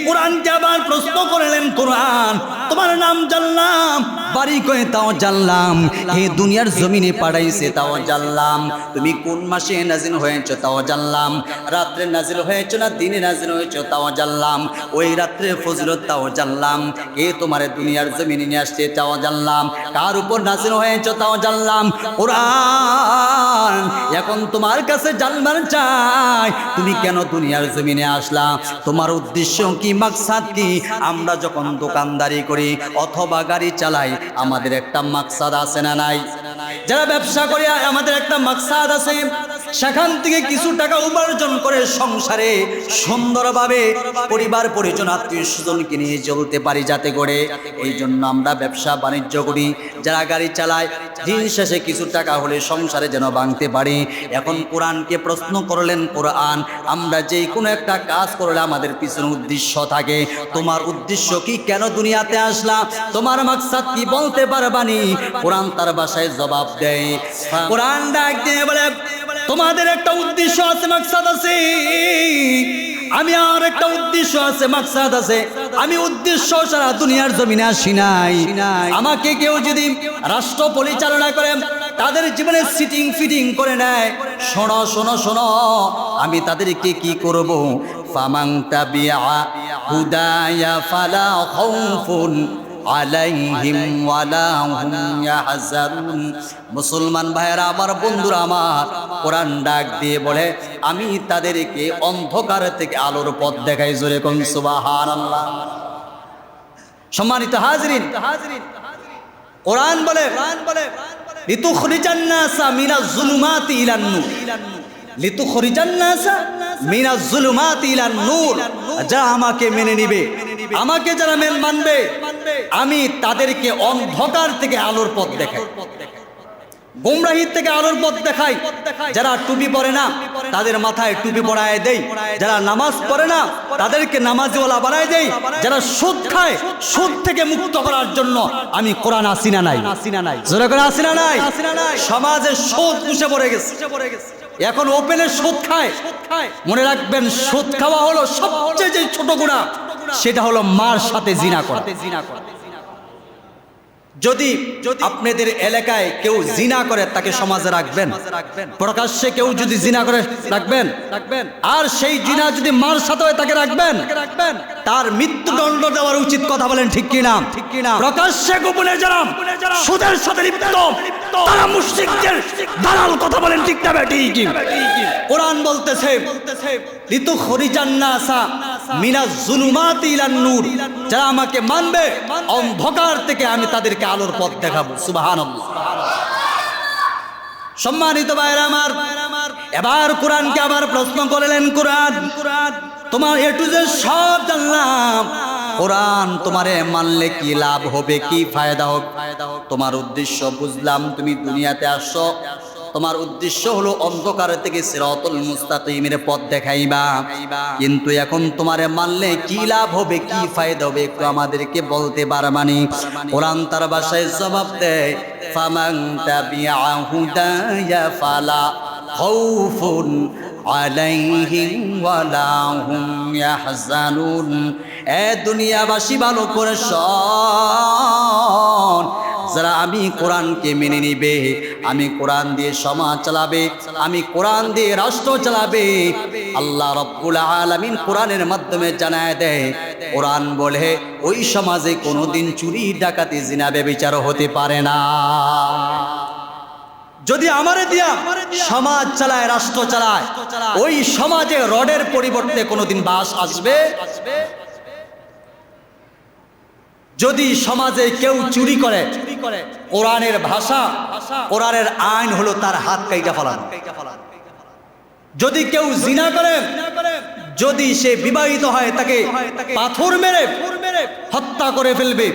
কোরআনকে আবার প্রশ্ন করলেন, কোরআন তোমার নাম জানলাম, বাড়ি কই তাও জানলাম, এই দুনিয়ার জমিনে পাঠাইছে তাও জানলাম, তুমি কোন মাসে নাজিল হয়েছো তাও জানলাম, রাত্রে নাজিল হয়েছো না দিনে নাজিল হয়েছো তাও জানলাম, ওই রাত্রে ফজলত তাও জানলাম, কে তোমার দুনিয়ার জমিনে নিয়ে আসছে তাও জানলাম, কার উপর নাজিল হয়েছো তাও জানলাম। কোরআন এখন তোমার কাছে জানবার চাই তুমি কেন দুনিয়ার জমিনে আসলা, তোমার উদ্দেশ্য কি, মাকসাদ কি? আমরা যখন দোকানদারি করি অথবা গাড়ি চালাই আমাদের একটা মাকসাদ আছে না নাই? যারা ব্যবসা করি আমাদের একটা মাকসাদ আছে, সেখান থেকে কিছু টাকা উপার্জন করে সংসারে সুন্দরভাবে পরিবার পরিজন আত্মীয় স্বজনকে নিয়ে চলতে পারি যাতে করে। এই জন্য আমরা ব্যবসা বাণিজ্য করি। যারা গাড়ি চালায় দিন শেষে কিছু টাকা হলে সংসারে যেন ভাঙতে পারি। এখন কোরআনকে প্রশ্ন করলেন, কোরআন আমরা যেই কোনো একটা কাজ করলে আমাদের পিছনে উদ্দেশ্য থাকে, তোমার উদ্দেশ্য কি, কেন দুনিয়াতে আসলা, তোমার মাকসাদ কি বলতে পারবানি? কোরআন তার ভাষায় জবাব দেয়। কোরআন ডাক দিয়ে বলে তোমাদের একটা উদ্দেশ্য আছে, মাকসাদ আছে, আমি আর একটা উদ্দেশ্য আছে, মাকসাদ আছে। আমি উদ্দেশ্য সারা দুনিয়ার জমিনে আসি নাই। আমাকে কেউ যদি রাষ্ট্র পরিচালনা করে তাদের জীবনে সিটিং ফিটিং করে নেয়, শোনো শোনো শোনো, আমি তাদেরকে কি করব? ফামান তাবিআ হুদায়া ফালা খাউফুন আলাইহিম ওয়ালা হুম ইয়াহজানুন। মুসলমান ভাইয়েরা আমার, বন্ধুরা আমার, কোরআন ডাক দিয়ে বলে আমি তাদেরকে অন্ধকার থেকে আলোর পথ দেখাই। জোরে কোন সুবহানাল্লাহ। সম্মানিত হাজিরিন, কোরআন বলে লিতুখরিজান নাসা মিনাজ জুলুমাতি ইলান নূর, লিতুখরিজান নাসা মিনাজ জুলুমাতি ইলান নূর। যা আমাকে মেনে নিবে, আমাকে যারা মানবে, আমি তাদেরকে অন্ধকার থেকে আলোর পথ দেখাই, গোমরাহির থেকে আলোর পথ দেখাই। যারা টুপি পরে না তাদের মাথায় টুপি পরায় দেই, যারা নামাজ পড়ে না তাদেরকে নামাজিওয়ালা বানায় দেই, যারা সুদ খায় সুদ থেকে মুক্ত করার জন্য আমি কোরআন আসি না নাই, জোরে করে আসি না নাই। সমাজে সুদ পুষে পড়ে গেছে, এখন ওপেনে সুদ খায়। মনে রাখবেন, সুদ খাওয়া হলো সবচেয়ে যে ছোট গুনাহ, সেটা হলো মার সাথে জিনা করা। যদি আপনাদের এলাকায় কেউ জিনা করে তাকে সমাজে রাখবেন, প্রকাশ্যে কেউ যদি জিনা করে রাখবেন, আর সেই জিনা যদি মার সাথে হয় তাকে রাখবেন, তার মৃত্যুদণ্ড দেওয়ার উচিত। কথা বলেন ঠিক কিনা? প্রকাশ্যে গোপনে যারা সুদের সাথে লিপ্ত তারা মুশরিকদের দালাল। কথা বলেন ঠিক না ঠিক? কোরআন বলতেছে লিতুখরিজান নাসা মিনাজ জুলুমাতি ইলান নূর, যারা আমাকে মানবে অন্ধকার থেকে আমি তাদেরকে আলোর পথ দেখাবো। সুবহানাল্লাহ। সম্মানিত ভাইরা আমার, এবার কোরআনকে আবার প্রশ্ন করলেন, কোরআন তোমার এ টু জেড সব জানলাম, কোরআন তোমারে মানলে কি লাভ হবে, কি ফায়দা হবে? তোমার উদ্দেশ্য বুঝলাম, তুমি দুনিয়াতে আসছো, তোমার উদ্দেশ্য হলো অন্ধকার থেকে সিরাতুল মুস্তাকিমের পথ দেখাইবা, কিন্তু এখন তোমারে মানলে কি লাভ হবে, কি ফায়দা হবে একটু আমাদেরকে বলতে পারবানি? কোরআন তার ভাষায় জবাব দেয়, ফামান তাবিআ হুদায়া ফালা খাউফুন আলাইহিম ওয়ালা হুম ইয়াহজানুন। এ দুনিয়াবাসী ভালো করে শোন, যারা আমি কোরআনকে মেনে নিবে, আমি কোরআন দিয়ে সমাজ চালাবে, আমি কোরআন দিয়ে রাষ্ট্র চালাবে, আল্লাহ রাব্বুল আলামিন কোরআনের মাধ্যমে জানায় দেয়, কোরআন বলে ওই সমাজে কোনোদিন চুরি ডাকাতি জিনা ব্যভিচার হতে পারে না। যদি আমারে দিয়া সমাজ চালায়, রাষ্ট্র চালায়, ওই সমাজে রডের পরিবর্তে কোনোদিন বাস আসবে? যদি সমাজে কেউ চুরি করে, কোরআনের ভাষা, কোরআনের আইন হলো তার হাত কাইটা ফেলানো। যদি কেউ জিনা করে, যদি সে বিবাহিত হয় তাকে পাথর মেরে হত্যা করে ফেলবে,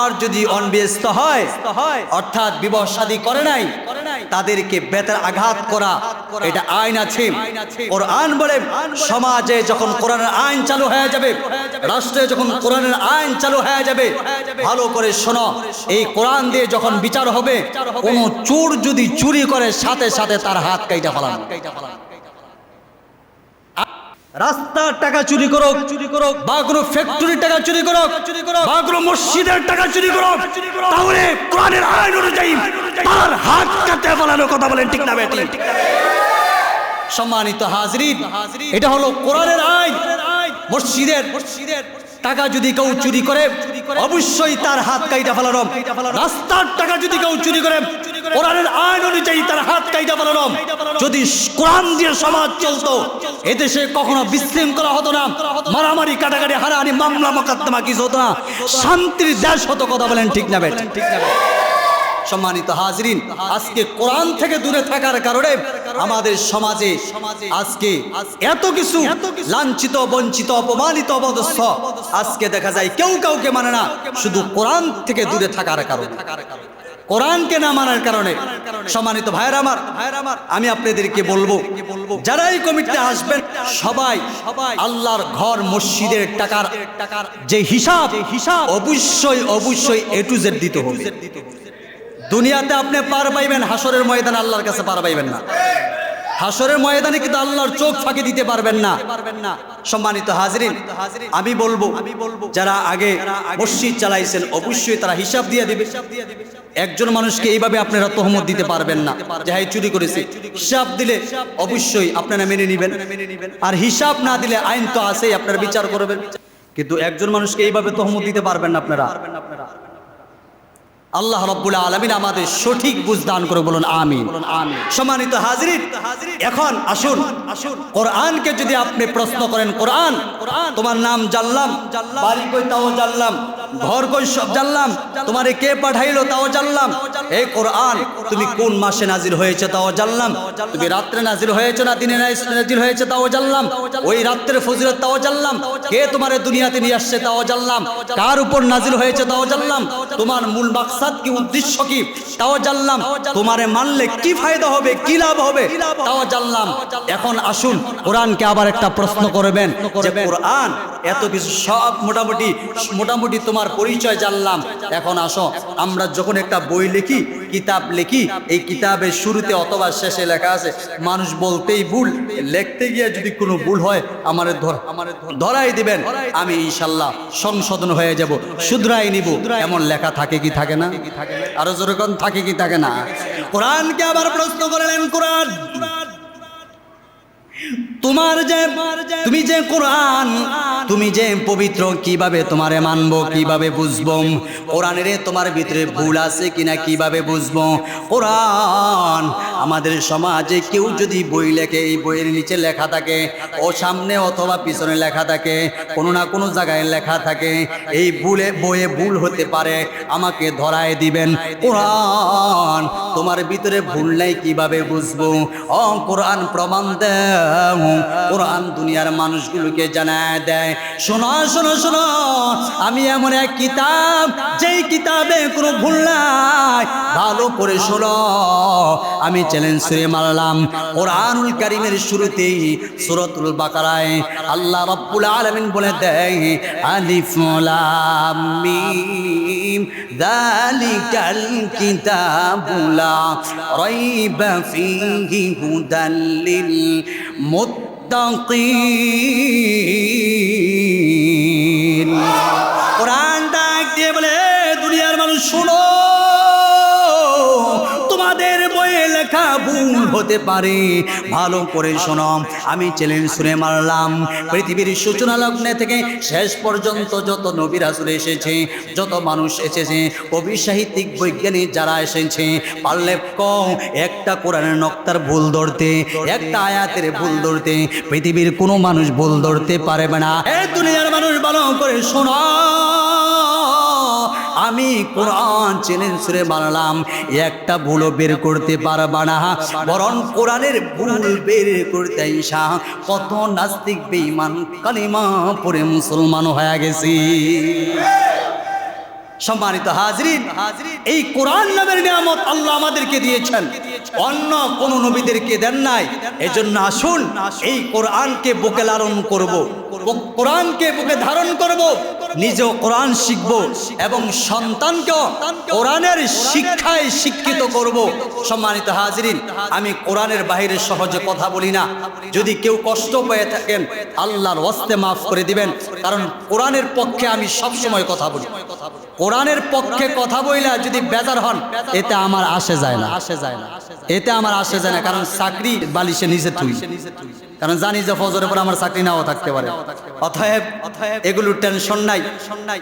আর যদি অনবিবাহিত হয় অর্থাৎ বিবাহ শাদী করে নাই তাদেরকে বেতের আঘাত করা, এটা আইন আছে। কোরআন বলে সমাজে যখন কোরআনের আইন চালু হয়ে যাবে, রাষ্ট্রে যখন কোরআনের আইন চালু হয়ে যাবে, ভালো করে শোনো, এই কোরআন দিয়ে যখন বিচার হবে, কোন চোর যদি চুরি করে সাথে সাথে তার হাত কাইটা ফেলানো। রাস্তার টাকা চুরি করুক, বা কোনো ফ্যাক্টরির টাকা চুরি করুক, বা কোনো মসজিদের টাকা চুরি করুক, তাহলে কোরআনের আইন অনুযায়ী তার হাত কাটে ফেলানো। কথা বলেন ঠিক না বেঠিক? সম্মানিত হাজরিন, এটা হলো কোরআনের আইন। মসজিদের টাকা যদি কেউ চুরি করে অবশ্যই তার হাত কাইটা ফেলানো। রাস্তার টাকা যদি কেউ চুরি করে কোরআনের আইন অনুযায়ী তার হাত কাইটা ফেলানো। যদি কোরআন দিয়ে সমাজ চলতো, এদেশে কখনো বিশৃঙ্খলা হতো না, মারামারি কাটাকাটি হারাহারি মামলা মোকদ্দমা কিছু হতো না, শান্তির দেশ হতো। কথা বলেন ঠিক না বেঠিক? সম্মানিত হাজরিন, আজকে কোরআন থেকে দূরে থাকার কারণে আমাদের সমাজে আজকে এত কিছু লাঞ্ছিত, বঞ্চিত, অপমানিত, অবদস্থ আজকে দেখা যায় কেউ কাউকে মানে না, শুধু কোরআন থেকে দূরে থাকার কারণে, কোরআনকে না মানার কারণে। সম্মানিত ভাইরা আমার, আমি আপনাদেরকে বলবো, যারা এই কমিটিতে আসবেন সবাই আল্লাহর ঘর মসজিদের টাকার যে হিসাব অবশ্যই এ টু জেড দিতে হবে। দুনিয়াতে আপনি পার পাইবেন, হাসরের ময়দানে আল্লাহর কাছে পার পাইবেন না। হাসরের ময়দানে কিন্তু আল্লাহর চোখ ফাঁকি দিতে পারবেন না। সম্মানিত হাজরিন, আমি বলবো যারা আগে মসজিদ চালাইছেন অবশ্যই তারা হিসাব দিয়ে দিবে। একজন মানুষকে এইভাবে আপনারা তহমত দিতে পারবেন না যে হ্যাঁ চুরি করেছে। হিসাব দিলে অবশ্যই আপনারা মেনে নেবেন, আর হিসাব না দিলে আইন তো আছেই, আপনারা বিচার করবেন। কিন্তু একজন মানুষকে এইভাবে তহমত দিতে পারবেন না আপনারা। আল্লাহ রাব্বুল আলামিন আমাদের সঠিক বুঝ দান করে, বলুন আমিন। সম্মানিত হাজরিন, এখন আসুন কোরআনকে যদি আপনি প্রশ্ন করেন, কোরআন তোমার নাম জানলাম, বাড়ি কই তাও জানলাম, ঘর কই সব জানলাম, তোমারে কে পাঠাইলো তাও জানলাম, এই কোরআন তুমি কোন মাসে নাজিল হয়েছে তাও জানলাম, তুমি রাত্রে নাজিল হয়েছে না দিনে নাজিল হয়েছে তাও জানলাম, ওই রাত্রের ফজিলত তাও জানলাম, কে তোমারে দুনিয়াতে নিয়ে আসছে তাও জানলাম, কার উপর নাজিল হয়েছে তাও জানলাম, তোমার মূল মাকসাদ কি, উদ্দেশ্য কি তাও জানলাম, তোমারে মানলে কি ফায়দা হবে, কি লাভ হবে তাও জানলাম। এখন আসুন কোরআনকে আবার একটা প্রশ্ন করবেন যে কোরআন এত কিছু সব মোটামুটি তোমার পরিচয় জানলাম, এখন আসো আমরা যখন একটা বই লিখি কিতাব লিখি, এই কিতাবের শুরুতে অথবা শেষে লেখা আছে মানুষ বলতেই ভুল, লিখতে গিয়ে যদি কোনো ভুল হয় আমার ধরাই দিবেন, আমি ইনশাল্লাহ সংশোধন হয়ে যাব, শুধরাই নিব। এমন লেখা থাকে কি থাকে না? আরো যেরকম থাকে কি থাকে না? কোরআনকে আবার প্রশ্ন করলেন, কোরআন তুমি যে কোরআন, তুমি যে পবিত্র, কিভাবে তোমারে মানবো, কিভাবে বুঝবো? কোরআনের তোমার ভিতরে ভুল আছে কিনা কিভাবে বুঝবো? কোরআন আমাদের সমাজে কেউ যদি বই লেখে, এই বইয়ের নিচে লেখা থাকে, ও সামনে অথবা পিছনে লেখা থাকে, কোনো না কোনো জায়গায় লেখা থাকে, এই বইয়ে ভুল হতে পারে, আমাকে ধরায় দিবেন। কোরআন তোমার ভিতরে ভুল নাই কিভাবে বুঝবো? ও কোরআন প্রমাণ দেয়, কোরআন দুনিয়ার মানুষগুলোকে জানায় দেয়, শোনো শোনো শোনো, আমি এমন এক কিতাব, যেই কিতাবে কোনো ভুল নাই, ভালো করে শোনো। আমি চ্যালেঞ্জ ছুঁড়ে মারলাম, কোরআনুল কারীমের শুরুতেই সূরাতুল বাকারায় আল্লাহ রাব্বুল আলামিন বলে দেয়, আলিফ লাম মিম যালিকাল কিতাবু লা রাইবা ফীহি হুদাল লিল মুত্তাকিন। কোরআন ডাক দিয়ে বলে, দুনিয়ার মানুষ শোনো, তোমাদের বইয়ে লেখা ভুল হতে পারে, ভালো করে শোনো। আমি চ্যালেঞ্জ শুনে মারলাম, পৃথিবীর সূচনা লগ্নে থেকে শেষ পর্যন্ত যত নবী রাসূল এসেছে, যত মানুষ এসেছে, কবি সাহিত্যিক বৈজ্ঞানিক যারা এসেছে, পারলে কও একটা কোরআনের নক্তার ভুল ধরতে, একটা আয়াতের ভুল ধরতে পৃথিবীর কোনো মানুষ ভুল ধরতে পারবে না। এই দুনিয়ার মানুষ ভালো করে শোনো, আমি কোরআন চ্যালেঞ্জ ছুঁড়ে মারলাম, একটা ভুলও বের করতে পারবা না। বরং কোরআনের ভুল বের করতে আইসা কত নাস্তিক বেঈমান কালিমা পড়ে মুসলমান হয়ে গেছি। সম্মানিত হাজরিন, এই কোরআন নামের নিয়ামত আল্লাহ আমাদেরকে দিয়েছেন, অন্য কোন নবীদেরকে দেন নাই। এজন্য আসুন এই কোরআনকে বুকে লালন করব, কোরআনকে বুকে ধারণ করব, নিজেও কোরআন শিখব এবং সন্তানকেও কোরআনের শিক্ষায় শিক্ষিত করব। সম্মানিত হাজরিন, আমি কোরআনের বাইরে সহজে কথা বলি না, যদি কেউ কষ্ট পেয়ে থাকেন আল্লাহর ওয়াস্তে মাফ করে দিবেন, কারণ কোরআনের পক্ষে আমি সব সময় কথা বলি। কোরআনের পক্ষে কথা বইলা যদি বেজার হন, এতে আমার আসে যায় না, এতে আমার আসে যায় না, কারণ চাকরি বালিশে নিচে থুই, কারণ জানি যে ফজরের পর আমার চাকরি নাও থাকতে পারে। অতএব এগুলোর টেনশন নাই,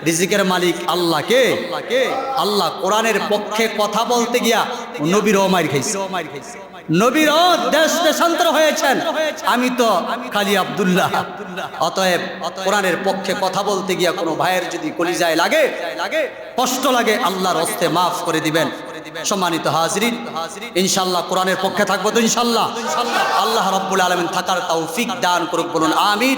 রিজিকের মালিক আল্লাহ। কে? আল্লাহ। কোরআনের পক্ষে কথা বলতে গিয়া নবীরও মাইর খাইছে, নবীরও দেশ দেশান্তর হয়েছেন, আমি তো খালি আব্দুল্লাহ। অতএব কোরআনের পক্ষে কথা বলতে গিয়া কোনো ভাইয়ের যদি কলিজায় লাগে, কষ্ট লাগে, আল্লাহর হস্তে মাফ করে দিবেন। সম্মানিত হাজরিন, ইনশাআল্লাহ কোরআনের পক্ষে থাকবো তো ইনশাআল্লাহ। আল্লাহ রাব্বুল আলামিন থাকার তৌফিক দান করুক, বলুন আমিন।